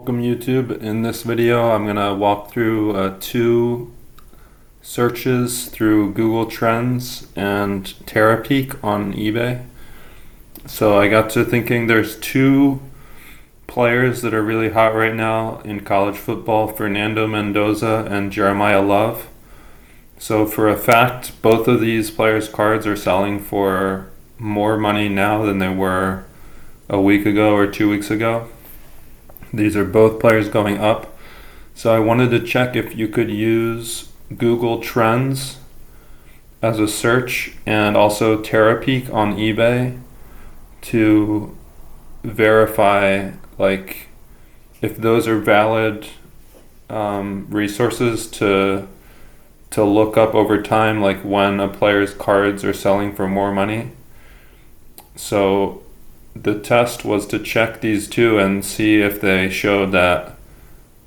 Welcome YouTube. In this video I'm going to walk through two searches through Google Trends and Terapeak on eBay. So I got to thinking there's two players that are really hot right now in college football, Fernando Mendoza and Jeremiah Love. So for a fact, both of these players' cards are selling for more money now than they were a week ago or 2 weeks ago. These are both players going up. So I wanted to check if you could use Google Trends as a search and also Terapeak on eBay to verify if those are valid resources to look up over time, like when a player's cards are selling for more money. So the test was to check these two and see if they showed that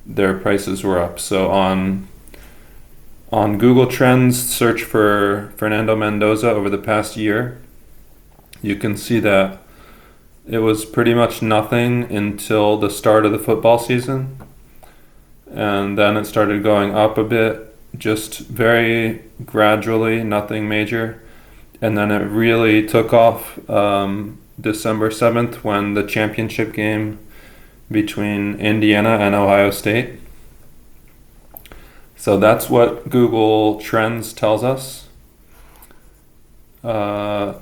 their prices were up. So on Google Trends, search for Fernando Mendoza over the past year. You can see that it was pretty much nothing until the start of the football season. And then it started going up a bit, just very gradually, nothing major. And then it really took off December 7th when the championship game between Indiana and Ohio State. So that's what Google Trends tells us. On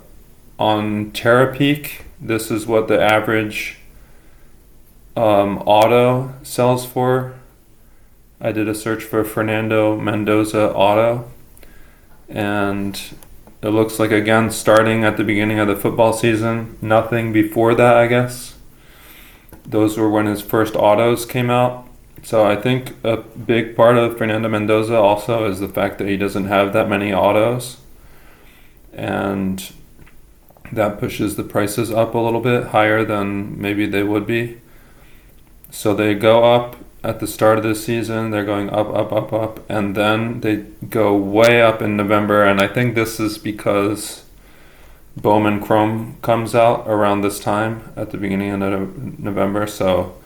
Terapeak, this is what the average auto sells for. I did a search for Fernando Mendoza auto, and it looks like, again, starting at the beginning of the football season, nothing before that, I guess. Those were when his first autos came out. So I think a big part of Fernando Mendoza also is the fact that he doesn't have that many autos. And that pushes the prices up a little bit higher than maybe they would be. So they go up at the start of the season, they're going up, up, up, up, and then they go way up in November. And I think this is because Bowman Chrome comes out around this time at the beginning of November. So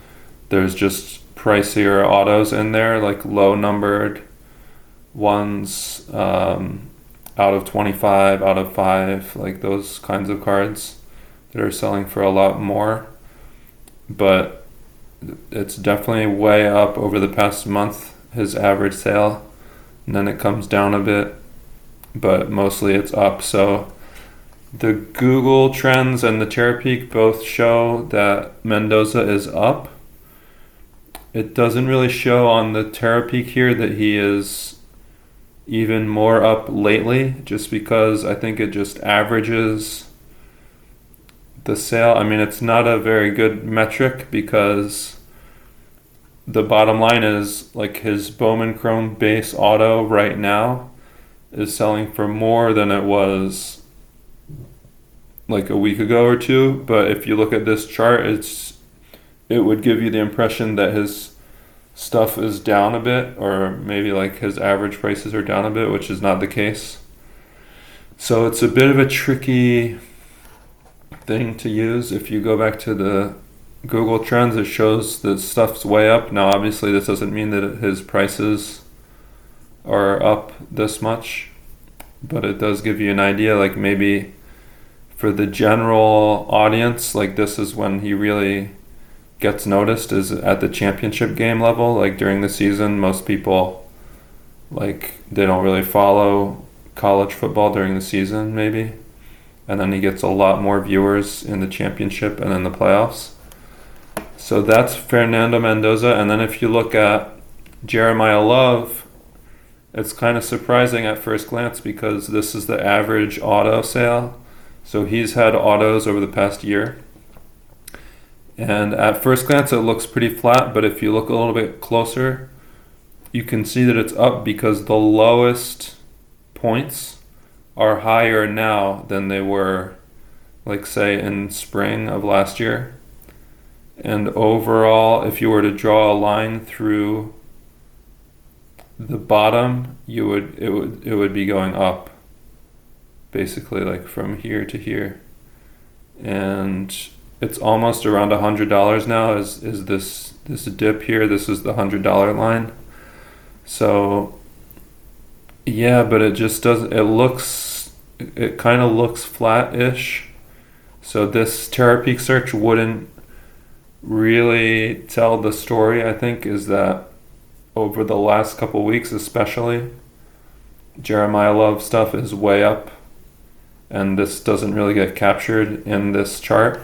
there's just pricier autos in there, like low numbered ones, out of 25, out of 5, like those kinds of cards that are selling for a lot more. But it's definitely way up over the past month, his average sale, and then it comes down a bit, but mostly it's up. So the Google Trends and the Terapeak both show that Mendoza is up. It doesn't really show on the Terapeak here that he is even more up lately, just because I think it just averages the sale. I mean, it's not a very good metric because the bottom line is, like, his Bowman Chrome base auto right now is selling for more than it was like a week ago or two. But if you look at this chart, it would give you the impression that his stuff is down a bit, or maybe like his average prices are down a bit, which is not the case. So it's a bit of a tricky thing to use. If you go back to the Google Trends, it shows that stuff's way up. Now obviously this doesn't mean that his prices are up this much, but it does give you an idea, like maybe for the general audience, like this is when he really gets noticed, is at the championship game level. Like during the season, most people, like, they don't really follow college football during the season maybe, and then he gets a lot more viewers in the championship and in the playoffs. So that's Fernando Mendoza. And then if you look at Jeremiah Love, it's kind of surprising at first glance because this is the average auto sale. So he's had autos over the past year. And at first glance, it looks pretty flat, but if you look a little bit closer, you can see that it's up because the lowest points are higher now than they were, like, say, in spring of last year. And overall, if you were to draw a line through the bottom, it would be going up, basically, like from here to here. And it's almost around $100 now. Is this dip here? This is the $100 line. So yeah, but it just doesn't. It kind of looks flat-ish. So this Terapeak search wouldn't really tell the story. I think is that over the last couple weeks, especially, Jeremiah Love stuff is way up, and this doesn't really get captured in this chart.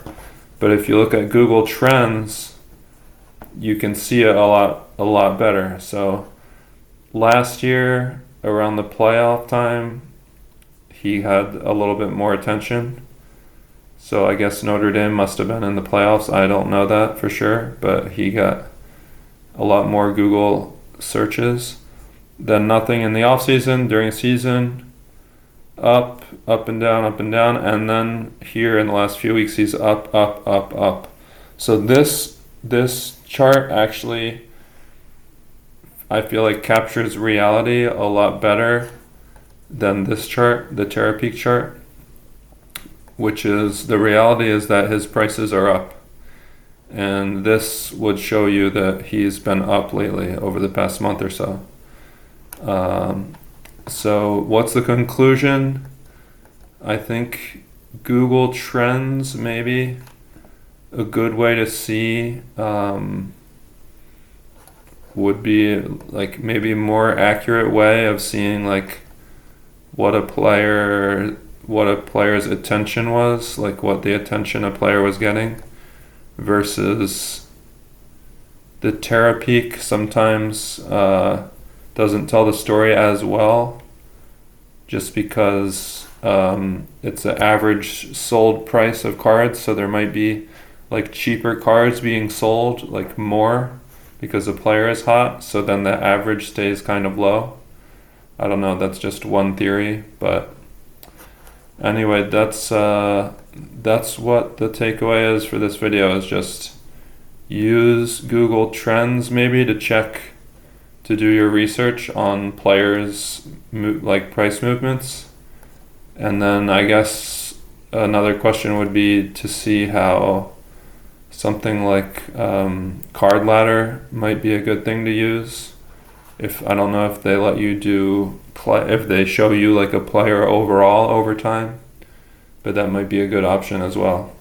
But if you look at Google Trends, you can see it a lot better. So last year around the playoff time, he had a little bit more attention. So I guess Notre Dame must have been in the playoffs. I don't know that for sure, but he got a lot more Google searches. Then nothing in the off season. During season, up and down, and then here in the last few weeks he's up. So this chart actually, I feel like, captures reality a lot better than this chart, the Terapeak chart, which is, the reality is that his prices are up, and this would show you that he's been up lately over the past month or so. So what's the conclusion? I think Google Trends maybe a good way to see would be like maybe more accurate way of seeing like what a player's attention was, like what the attention a player was getting, versus the Terapeak sometimes doesn't tell the story as well, just because it's an average sold price of cards. So there might be like cheaper cards being sold like more because the player is hot, so then the average stays kind of low. I don't know, that's just one theory, but anyway, that's what the takeaway is for this video, is just use Google Trends maybe to do your research on players like price movements. And then I guess another question would be to see how something like Card Ladder might be a good thing to use. I don't know if they let you if they show you like a player overall over time, but that might be a good option as well.